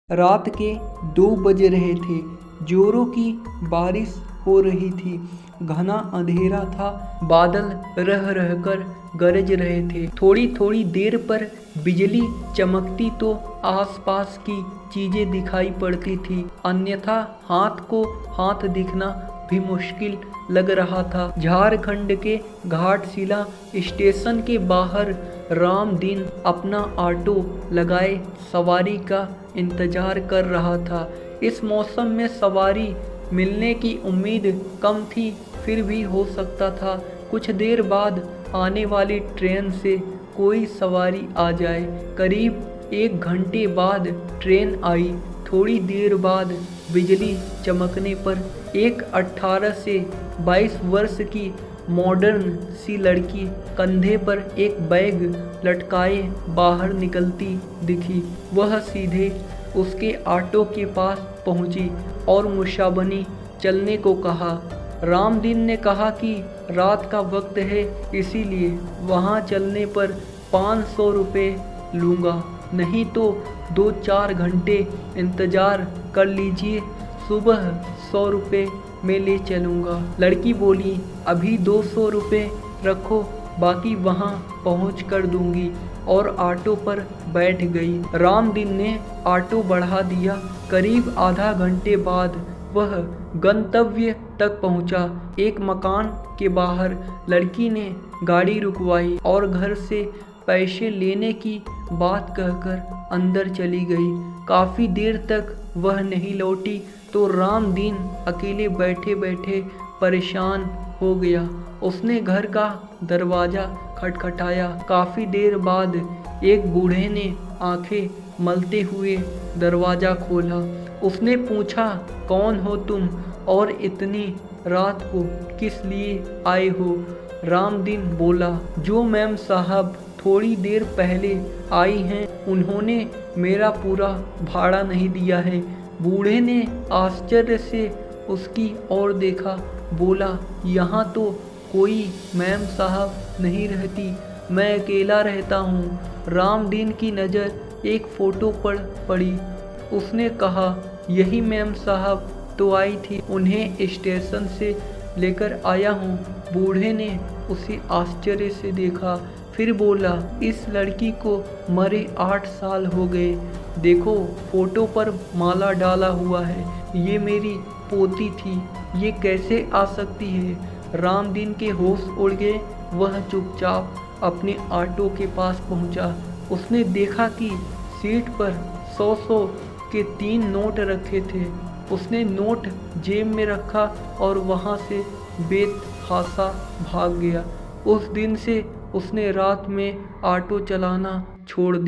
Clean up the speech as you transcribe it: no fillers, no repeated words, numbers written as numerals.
रात के 2 बज रहे थे। जोरों की बारिश हो रही थी। घना अंधेरा था। बादल रह रहकर गरज रहे थे। थोड़ी थोड़ी देर पर बिजली चमकती तो आसपास की चीजें दिखाई पड़ती थी, अन्यथा हाथ को हाथ दिखना भी मुश्किल लग रहा था। झारखंड के घाटशिला स्टेशन के बाहर रामदीन अपना ऑटो लगाए सवारी का इंतजार कर रहा था। इस मौसम में सवारी मिलने की उम्मीद कम थी, फिर भी हो सकता था कुछ देर बाद आने वाली ट्रेन से कोई सवारी आ जाए। करीब 1 घंटे बाद ट्रेन आई। थोड़ी देर बाद बिजली चमकने पर एक 18 से 22 वर्ष की मॉडर्न सी लड़की कंधे पर एक बैग लटकाए बाहर निकलती दिखी। वह सीधे उसके ऑटो के पास पहुंची और मुसाबनी चलने को कहा। रामदीन ने कहा कि रात का वक्त है, इसीलिए वहां चलने पर 500 रुपये लूँगा, नहीं तो 2-4 घंटे इंतज़ार कर लीजिए, सुबह 100 रुपये में ले चलूँगा। लड़की बोली, अभी 200 रुपये रखो, बाकी वहाँ पहुँच कर दूँगी, और ऑटो पर बैठ गई। रामदीन ने ऑटो बढ़ा दिया। करीब आधा घंटे बाद वह गंतव्य तक पहुंचा। एक मकान के बाहर लड़की ने गाड़ी रुकवाई और घर से पैसे लेने की बात कहकर अंदर चली गई। काफ़ी देर तक वह नहीं लौटी तो रामदीन अकेले बैठे बैठे परेशान हो गया। उसने घर का दरवाज़ा खटखटाया। काफ़ी देर बाद एक बूढ़े ने आंखें मलते हुए दरवाज़ा खोला। उसने पूछा, कौन हो तुम और इतनी रात को किस लिए आए हो? रामदीन बोला, जो मैम साहब थोड़ी देर पहले आई हैं, उन्होंने मेरा पूरा भाड़ा नहीं दिया है। बूढ़े ने आश्चर्य से उसकी ओर देखा। बोला, यहाँ तो कोई मैम साहब नहीं रहती, मैं अकेला रहता हूँ। रामदीन की नज़र एक फ़ोटो पर पड़ी। उसने कहा, यही मैम साहब तो आई थी, उन्हें स्टेशन से लेकर आया हूँ। बूढ़े ने उसे आश्चर्य से देखा, फिर बोला, इस लड़की को मरे 8 साल हो गए। देखो फ़ोटो पर माला डाला हुआ है, ये मेरी पोती थी, ये कैसे आ सकती है? रामदीन के होश उड़ गए। वह चुपचाप अपने ऑटो के पास पहुंचा। उसने देखा कि सीट पर 100 के 3 नोट रखे थे। उसने नोट जेब में रखा और वहां से बेतहाशा भाग गया। उस दिन से उसने रात में ऑटो चलाना छोड़ दिया।